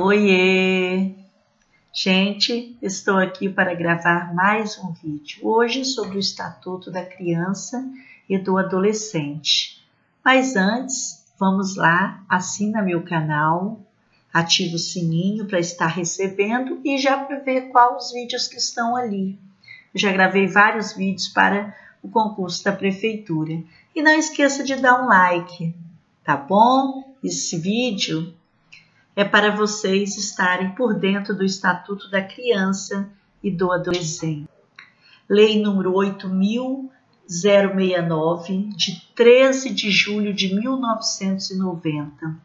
Oiê! Gente, estou aqui para gravar mais um vídeo, hoje sobre o Estatuto da Criança e do Adolescente. Mas antes, vamos lá, assina meu canal, ativa o sininho para estar recebendo e já para ver quais os vídeos que estão ali. Eu já gravei vários vídeos para o concurso da Prefeitura. E não esqueça de dar um like, tá bom? Esse vídeo é para vocês estarem por dentro do Estatuto da Criança e do Adolescente. Lei número 8.069, de 13 de julho de 1990,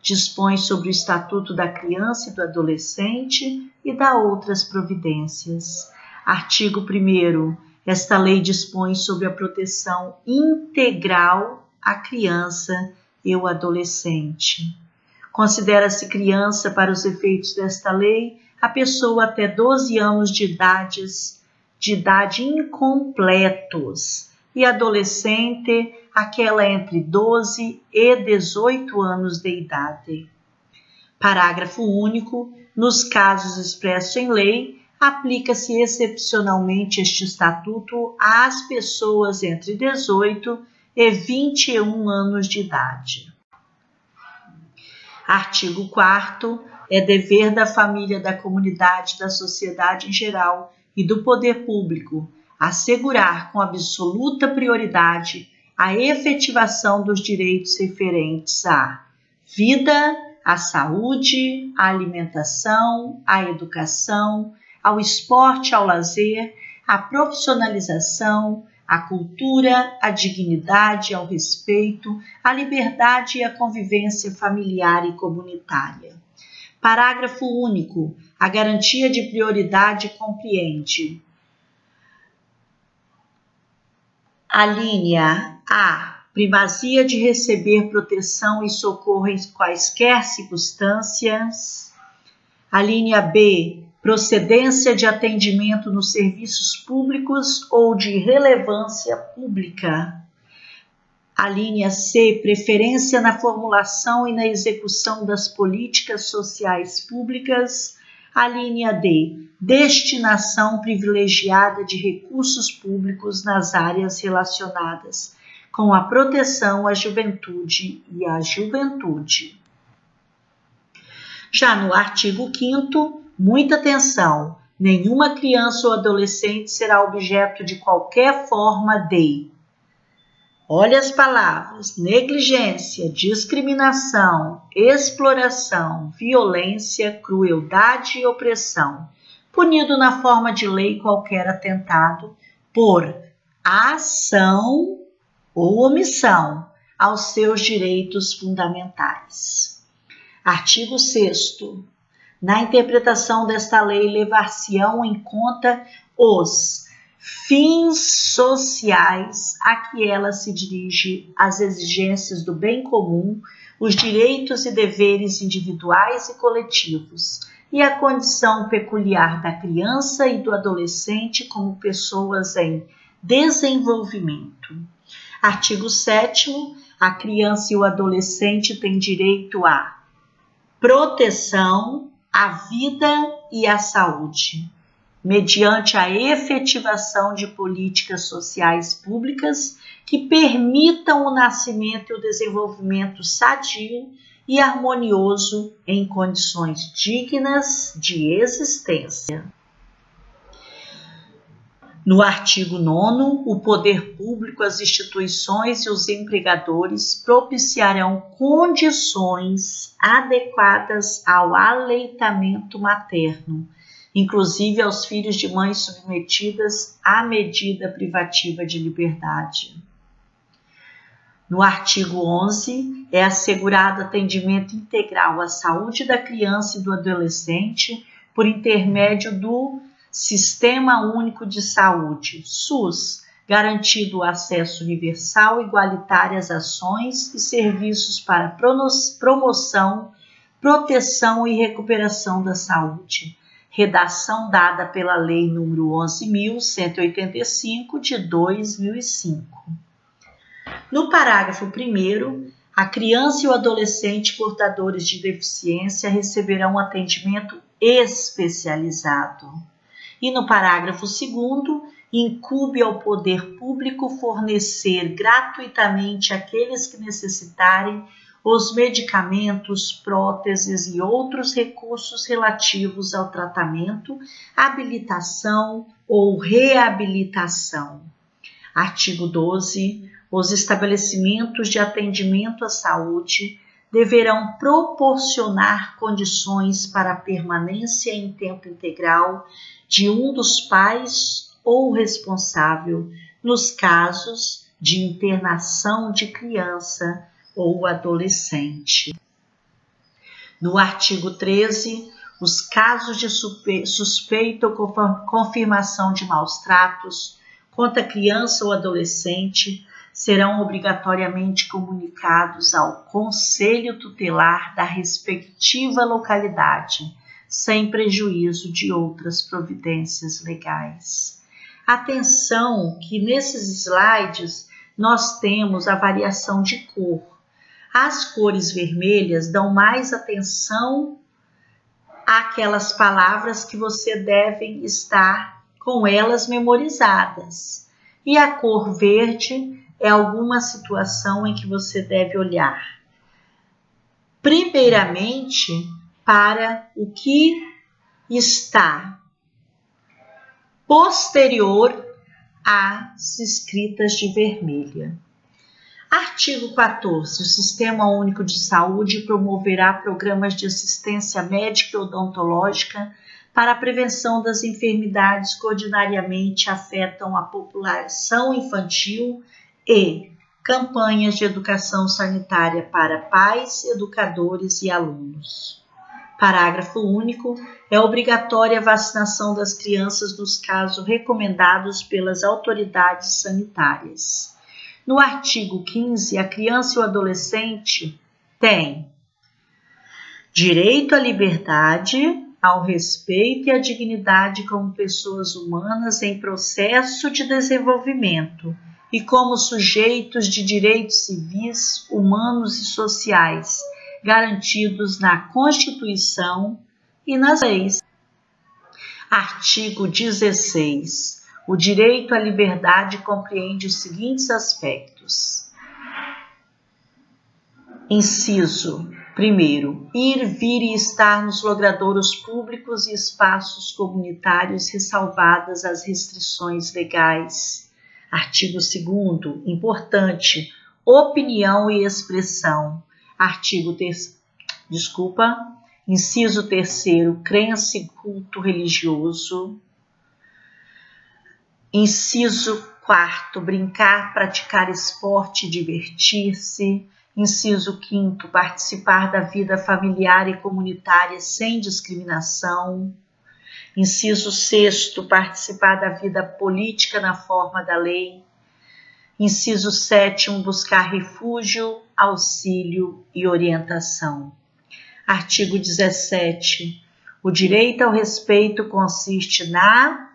dispõe sobre o Estatuto da Criança e do Adolescente e dá outras providências. Artigo 1º. Esta lei dispõe sobre a proteção integral à criança e ao adolescente. Considera-se criança, para os efeitos desta lei, a pessoa até 12 anos de idade incompletos e adolescente, aquela entre 12 e 18 anos de idade. Parágrafo único. Nos casos expressos em lei, aplica-se excepcionalmente este estatuto às pessoas entre 18 e 21 anos de idade. Artigo 4º. É dever da família, da comunidade, da sociedade em geral e do poder público assegurar com absoluta prioridade a efetivação dos direitos referentes à vida, à saúde, à alimentação, à educação, ao esporte, ao lazer, à profissionalização, à cultura, à dignidade, ao respeito, à liberdade e à convivência familiar e comunitária. Parágrafo único. A garantia de prioridade compreende: a linha A. Primazia de receber proteção e socorro em quaisquer circunstâncias. A linha B. Procedência de atendimento nos serviços públicos ou de relevância pública. A linha C. Preferência na formulação e na execução das políticas sociais públicas. A linha D. Destinação privilegiada de recursos públicos nas áreas relacionadas com a proteção à juventude e à juventude. Já no artigo 5º, muita atenção, nenhuma criança ou adolescente será objeto de qualquer forma de, olha as palavras, negligência, discriminação, exploração, violência, crueldade e opressão, punido na forma de lei qualquer atentado por ação ou omissão aos seus direitos fundamentais. Artigo 6º. Na interpretação desta lei, levar-se-ão em conta os fins sociais a que ela se dirige, as exigências do bem comum, os direitos e deveres individuais e coletivos, e a condição peculiar da criança e do adolescente como pessoas em desenvolvimento. Artigo 7º. A criança e o adolescente têm direito à proteção, à vida e à saúde, mediante a efetivação de políticas sociais públicas que permitam o nascimento e o desenvolvimento sadio e harmonioso em condições dignas de existência. No artigo 9º, o poder público, as instituições e os empregadores propiciarão condições adequadas ao aleitamento materno, inclusive aos filhos de mães submetidas à medida privativa de liberdade. No artigo 11, é assegurado atendimento integral à saúde da criança e do adolescente por intermédio do Sistema Único de Saúde, SUS, garantido o acesso universal e igualitário às ações e serviços para promoção, proteção e recuperação da saúde. Redação dada pela Lei nº 11.185, de 2005. No parágrafo 1º, A criança e o adolescente portadores de deficiência receberão atendimento especializado. E no parágrafo 2º, incumbe ao poder público fornecer gratuitamente àqueles que necessitarem os medicamentos, próteses e outros recursos relativos ao tratamento, habilitação ou reabilitação. Artigo 12. Os estabelecimentos de atendimento à saúde deverão proporcionar condições para a permanência em tempo integral de um dos pais ou responsável nos casos de internação de criança ou adolescente. No artigo 13, os casos de suspeita ou confirmação de maus-tratos contra criança ou adolescente serão obrigatoriamente comunicados ao Conselho Tutelar da respectiva localidade, sem prejuízo de outras providências legais. Atenção que nesses slides nós temos a variação de cor. As cores vermelhas dão mais atenção àquelas palavras que você deve estar com elas memorizadas. E a cor verde é alguma situação em que você deve olhar, primeiramente, para o que está posterior às escritas de vermelha. Artigo 14. O Sistema Único de Saúde promoverá programas de assistência médica e odontológica para a prevenção das enfermidades que ordinariamente afetam a população infantil e campanhas de educação sanitária para pais, educadores e alunos. Parágrafo único. É obrigatória a vacinação das crianças nos casos recomendados pelas autoridades sanitárias. No artigo 15, a criança e o adolescente têm direito à liberdade, ao respeito e à dignidade como pessoas humanas em processo de desenvolvimento e como sujeitos de direitos civis, humanos e sociais, garantidos na Constituição e nas leis. Artigo 16. O direito à liberdade compreende os seguintes aspectos. Inciso 1. Ir, vir e estar nos logradouros públicos e espaços comunitários, ressalvadas as restrições legais. Artigo 2º. Importante. Opinião e expressão. Inciso 3º. Crença e culto religioso. Inciso 4º. Brincar, praticar esporte e divertir-se. Inciso 5º. Participar da vida familiar e comunitária sem discriminação. Inciso 6º. Participar da vida política na forma da lei. Inciso 7º. Buscar refúgio, auxílio e orientação. Artigo 17. O direito ao respeito consiste na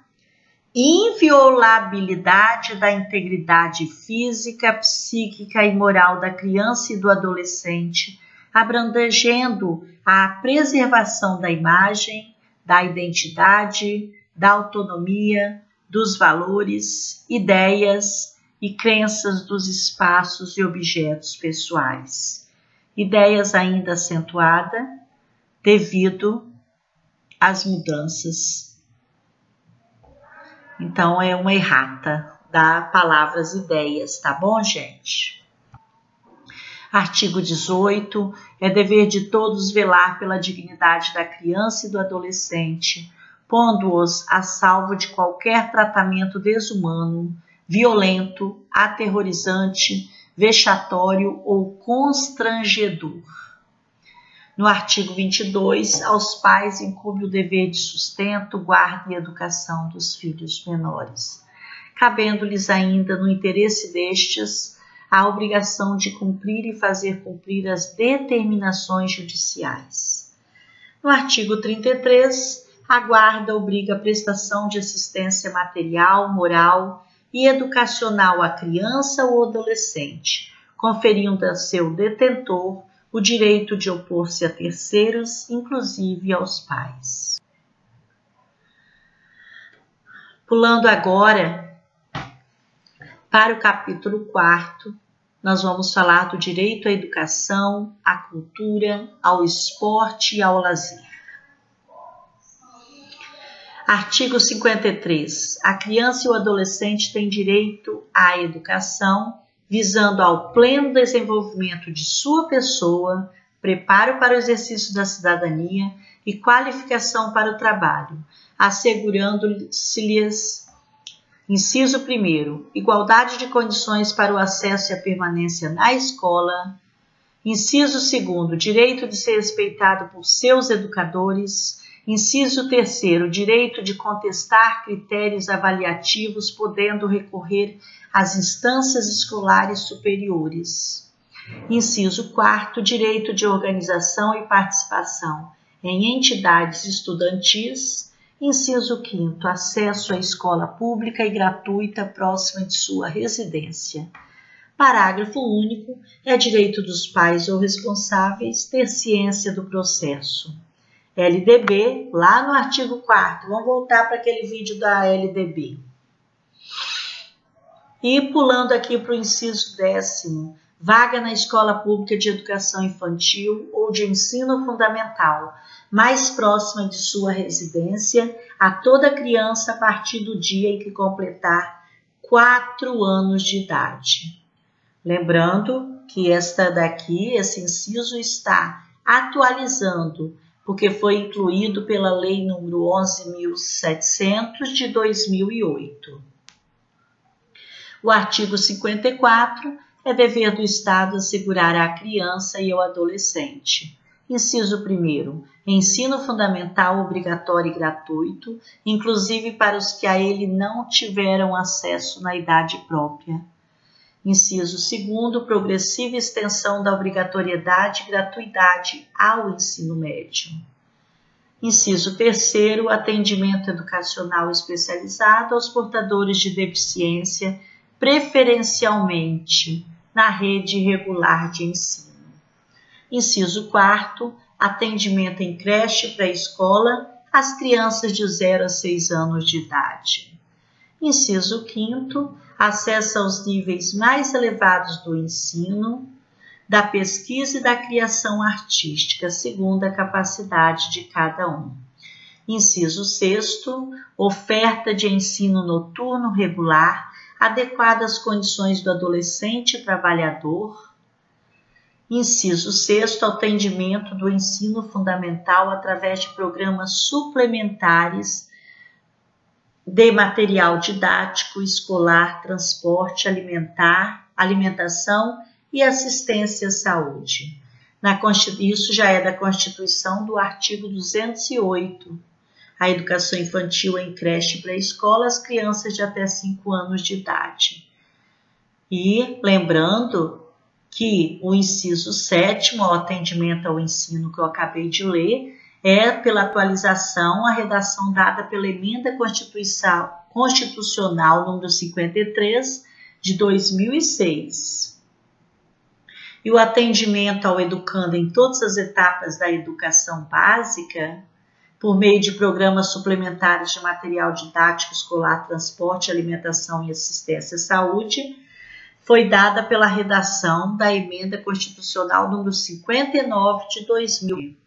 inviolabilidade da integridade física, psíquica e moral da criança e do adolescente, abrangendo a preservação da imagem, da identidade, da autonomia, dos valores, ideias e crenças dos espaços e objetos pessoais. Ideias ainda acentuadas devido às mudanças. Então, é uma errata da palavra ideias, tá bom, gente? Artigo 18. É dever de todos velar pela dignidade da criança e do adolescente, pondo-os a salvo de qualquer tratamento desumano, violento, aterrorizante, vexatório ou constrangedor. No artigo 22, aos pais incumbe o dever de sustento, guarda e educação dos filhos menores, cabendo-lhes ainda, no interesse destes, a obrigação de cumprir e fazer cumprir as determinações judiciais. No artigo 33, a guarda obriga a prestação de assistência material, moral e educacional à criança ou adolescente, conferindo a seu detentor o direito de opor-se a terceiros, inclusive aos pais. Pulando agora para o capítulo 4, nós vamos falar do direito à educação, à cultura, ao esporte e ao lazer. Artigo 53. A criança e o adolescente têm direito à educação, visando ao pleno desenvolvimento de sua pessoa, preparo para o exercício da cidadania e qualificação para o trabalho, assegurando-se-lhes, inciso 1º, igualdade de condições para o acesso e a permanência na escola, inciso 2º, direito de ser respeitado por seus educadores, inciso 3º, direito de contestar critérios avaliativos, podendo recorrer às instâncias escolares superiores. Inciso 4º, direito de organização e participação em entidades estudantis. Inciso 5º, acesso à escola pública e gratuita próxima de sua residência. Parágrafo único. É direito dos pais ou responsáveis ter ciência do processo. LDB, lá no artigo 4º. Vamos voltar para aquele vídeo da LDB. E pulando aqui para o inciso 10º. Vaga na escola pública de educação infantil ou de ensino fundamental, mais próxima de sua residência, a toda criança a partir do dia em que completar 4 anos de idade. Lembrando que esse inciso está atualizando, porque foi incluído pela Lei número 11.700 de 2008. O artigo 54 é dever do Estado assegurar à criança e ao adolescente. Inciso 1º, ensino fundamental obrigatório e gratuito, inclusive para os que a ele não tiveram acesso na idade própria. Inciso 2º, progressiva extensão da obrigatoriedade e gratuidade ao ensino médio. Inciso 3º, atendimento educacional especializado aos portadores de deficiência, preferencialmente na rede regular de ensino. Inciso 4º, atendimento em creche pré-escola às crianças de 0 a 6 anos de idade. Inciso 5º, acesso aos níveis mais elevados do ensino, da pesquisa e da criação artística, segundo a capacidade de cada um. Inciso 6º, oferta de ensino noturno regular, adequada às condições do adolescente trabalhador. Inciso 6º, atendimento do ensino fundamental através de programas suplementares de material didático, escolar, transporte, alimentação e assistência à saúde. Isso já é da Constituição, do artigo 208. A educação infantil em creche e pré-escola às crianças de até 5 anos de idade. E lembrando que o inciso 7º, o atendimento ao ensino que eu acabei de ler, é pela atualização, a redação dada pela Emenda Constitucional número 53 de 2006. E o atendimento ao educando em todas as etapas da educação básica, por meio de programas suplementares de material didático escolar, transporte, alimentação e assistência à saúde, foi dada pela redação da Emenda Constitucional número 59 de 2000.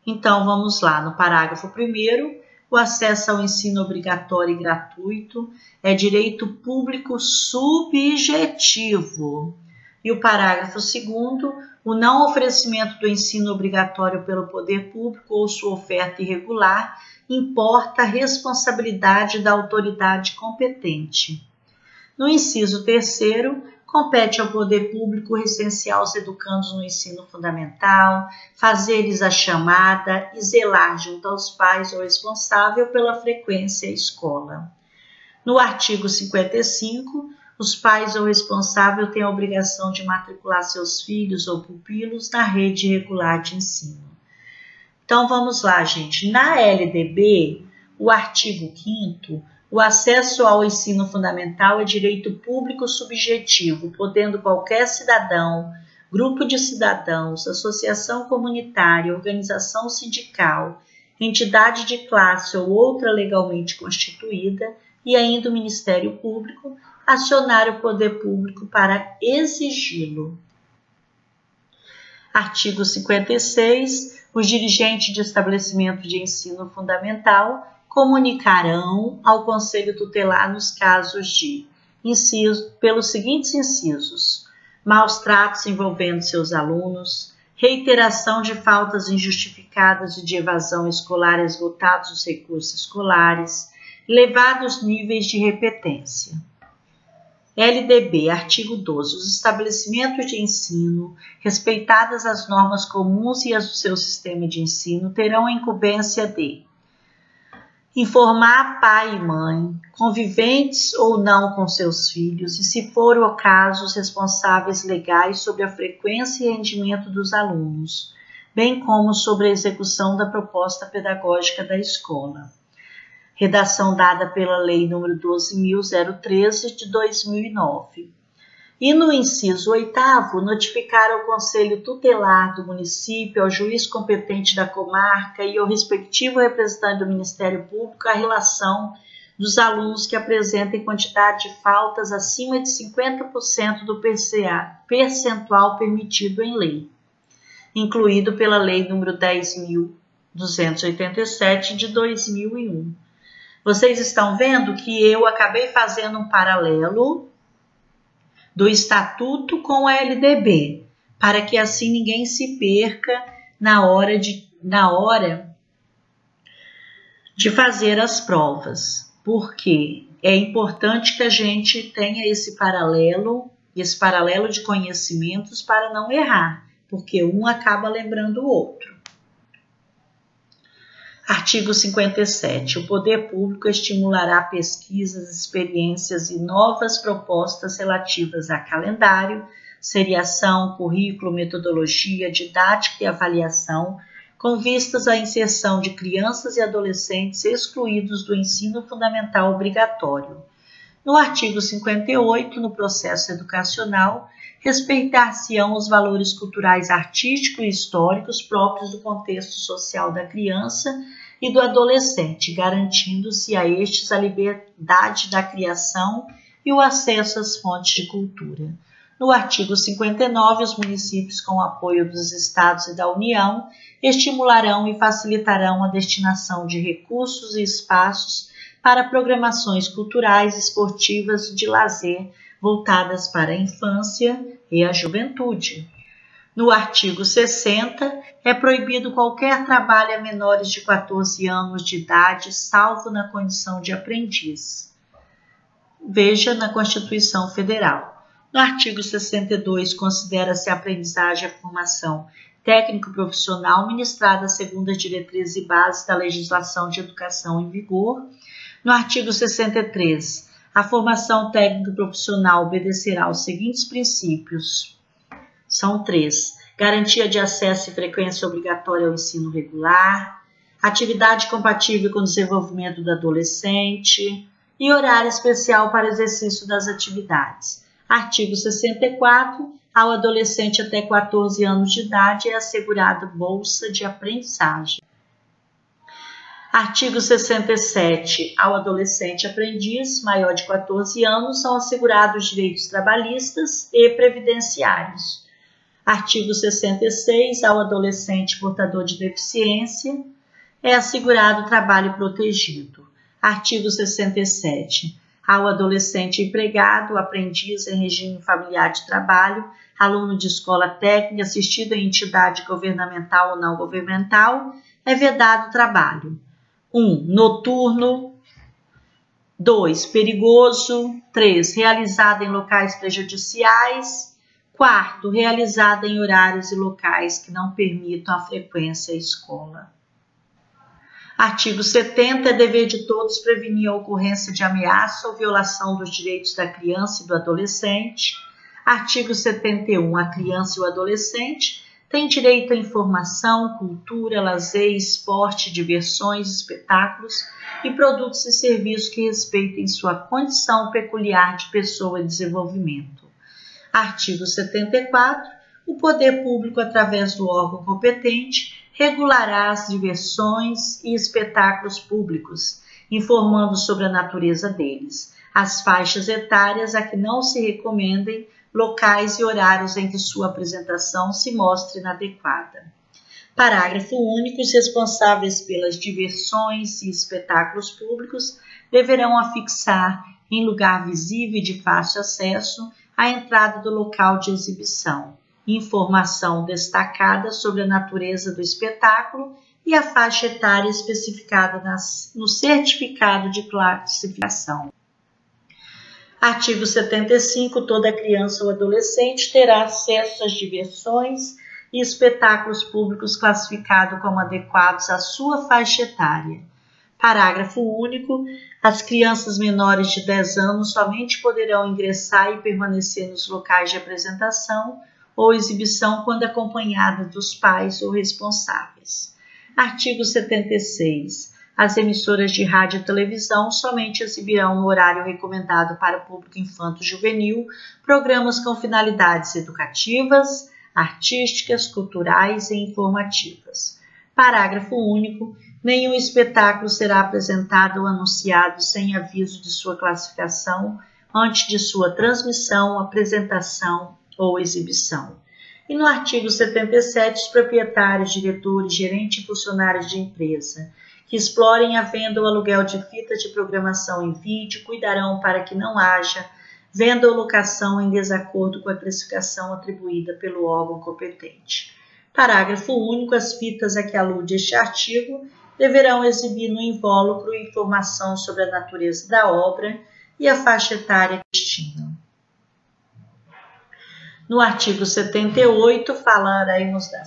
Então, vamos lá, no parágrafo 1º, o acesso ao ensino obrigatório e gratuito é direito público subjetivo. E o parágrafo 2º, o não oferecimento do ensino obrigatório pelo poder público ou sua oferta irregular importa a responsabilidade da autoridade competente. No inciso 3º, compete ao poder público recensear os educandos no ensino fundamental, fazer-lhes a chamada e zelar junto aos pais ou responsável pela frequência à escola. No artigo 55, os pais ou responsável têm a obrigação de matricular seus filhos ou pupilos na rede regular de ensino. Então, vamos lá, gente. Na LDB, o artigo 5º O acesso ao ensino fundamental é direito público subjetivo, podendo qualquer cidadão, grupo de cidadãos, associação comunitária, organização sindical, entidade de classe ou outra legalmente constituída, e ainda o Ministério Público, acionar o poder público para exigi-lo. Artigo 56. Os dirigentes de estabelecimento de ensino fundamental comunicarão ao Conselho Tutelar nos casos de pelos seguintes incisos: maus tratos envolvendo seus alunos, reiteração de faltas injustificadas e de evasão escolar esgotados os recursos escolares, elevados níveis de repetência. LDB, artigo 12. Os estabelecimentos de ensino, respeitadas as normas comuns e as do seu sistema de ensino, terão a incumbência de informar pai e mãe, conviventes ou não com seus filhos, e, se for o caso, os responsáveis legais sobre a frequência e rendimento dos alunos, bem como sobre a execução da proposta pedagógica da escola. Redação dada pela Lei nº 12.013 de 2009. E no inciso 8º, notificar ao Conselho Tutelar do município, ao juiz competente da comarca e ao respectivo representante do Ministério Público a relação dos alunos que apresentem quantidade de faltas acima de 50% do percentual permitido em lei, incluído pela Lei nº 10.287 de 2001. Vocês estão vendo que eu acabei fazendo um paralelo do Estatuto com a LDB, para que assim ninguém se perca na hora de fazer as provas, porque é importante que a gente tenha esse paralelo de conhecimentos para não errar, porque um acaba lembrando o outro. Artigo 57. O poder público estimulará pesquisas, experiências e novas propostas relativas a calendário, seriação, currículo, metodologia, didática e avaliação, com vistas à inserção de crianças e adolescentes excluídos do ensino fundamental obrigatório. No artigo 58, no processo educacional, respeitar-se-ão os valores culturais, artísticos e históricos próprios do contexto social da criança e do adolescente, garantindo-se a estes a liberdade da criação e o acesso às fontes de cultura. No artigo 59, os municípios, com o apoio dos Estados e da União, estimularão e facilitarão a destinação de recursos e espaços para programações culturais, esportivas e de lazer voltadas para a infância e a juventude. No artigo 60, é proibido qualquer trabalho a menores de 14 anos de idade, salvo na condição de aprendiz. Veja na Constituição Federal. No artigo 62, considera-se a aprendizagem e a formação técnico-profissional ministrada segundo as diretrizes e bases da legislação de educação em vigor. No artigo 63, a formação técnico-profissional obedecerá aos seguintes princípios. São 3. Garantia de acesso e frequência obrigatória ao ensino regular, atividade compatível com o desenvolvimento do adolescente e horário especial para exercício das atividades. Artigo 64. Ao adolescente até 14 anos de idade é assegurada bolsa de aprendizagem. Artigo 67. Ao adolescente aprendiz maior de 14 anos são assegurados direitos trabalhistas e previdenciários. Artigo 66. Ao adolescente portador de deficiência é assegurado trabalho protegido. Artigo 67. Ao adolescente empregado, aprendiz em regime familiar de trabalho, aluno de escola técnica, assistido em entidade governamental ou não governamental, é vedado trabalho. 1. Noturno. 2. Perigoso. 3. Realizado em locais prejudiciais. 4. Realizado em horários e locais que não permitam a frequência à escola. Artigo 70. É dever de todos prevenir a ocorrência de ameaça ou violação dos direitos da criança e do adolescente. Artigo 71. A criança e o adolescente têm direito à informação, cultura, lazer, esporte, diversões, espetáculos e produtos e serviços que respeitem sua condição peculiar de pessoa em desenvolvimento. Artigo 74. O poder público, através do órgão competente, regulará as diversões e espetáculos públicos, informando sobre a natureza deles, as faixas etárias a que não se recomendem, locais e horários em que sua apresentação se mostre inadequada. Parágrafo único. Os responsáveis pelas diversões e espetáculos públicos deverão afixar, em lugar visível e de fácil acesso, a entrada do local de exibição, informação destacada sobre a natureza do espetáculo e a faixa etária especificada no certificado de classificação. Artigo 75. Toda criança ou adolescente terá acesso às diversões e espetáculos públicos classificados como adequados à sua faixa etária. Parágrafo único. As crianças menores de 10 anos somente poderão ingressar e permanecer nos locais de apresentação ou exibição quando acompanhada dos pais ou responsáveis. Artigo 76. As emissoras de rádio e televisão somente exibirão no horário recomendado para o público infanto-juvenil programas com finalidades educativas, artísticas, culturais e informativas. Parágrafo único. Nenhum espetáculo será apresentado ou anunciado sem aviso de sua classificação antes de sua transmissão, apresentação ou exibição. E no artigo 77, os proprietários, diretores, gerentes e funcionários de empresa que explorem a venda ou aluguel de fitas de programação em vídeo cuidarão para que não haja venda ou locação em desacordo com a classificação atribuída pelo órgão competente. Parágrafo único. As fitas a que alude este artigo deverão exibir no invólucro informação sobre a natureza da obra e a faixa etária que destinam. No artigo 78,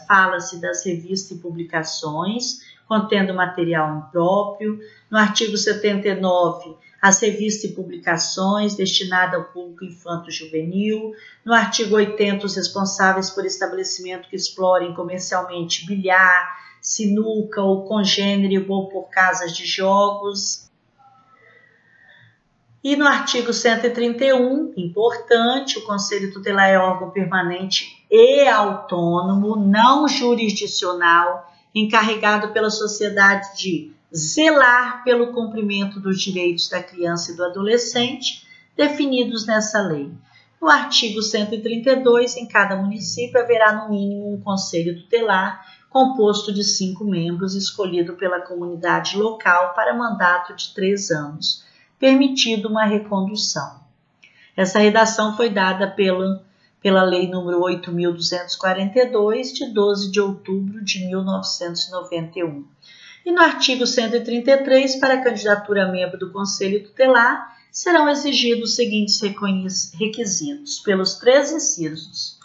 fala-se das revistas e publicações contendo material impróprio. No artigo 79, as revistas e publicações destinadas ao público infanto-juvenil. No artigo 80, os responsáveis por estabelecimento que explorem comercialmente bilhar, sinuca ou congênero ou por casas de jogos. E no artigo 131, importante, o Conselho Tutelar é órgão permanente e autônomo, não jurisdicional, encarregado pela sociedade de zelar pelo cumprimento dos direitos da criança e do adolescente definidos nessa lei. No artigo 132, em cada município haverá no mínimo um Conselho Tutelar composto de 5 membros, escolhido pela comunidade local para mandato de 3 anos, permitido uma recondução. Essa redação foi dada pela Lei nº 8.242, de 12 de outubro de 1991. E no artigo 133, para a candidatura a membro do Conselho Tutelar, serão exigidos os seguintes requisitos, pelos 3 incisos: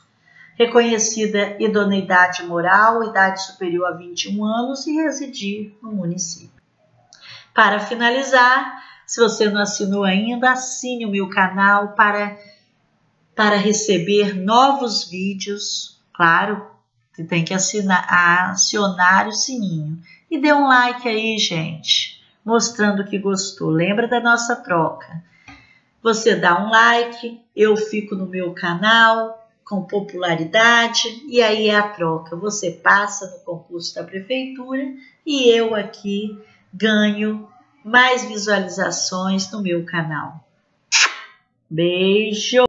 reconhecida idoneidade moral, idade superior a 21 anos e residir no município. Para finalizar, se você não assinou ainda, assine o meu canal para receber novos vídeos. Claro, você tem que acionar o sininho. E dê um like aí, gente, mostrando que gostou. Lembra da nossa troca. Você dá um like, eu fico no meu canal com popularidade e aí é a troca. Você passa no concurso da prefeitura e eu aqui ganho mais visualizações no meu canal. Beijo!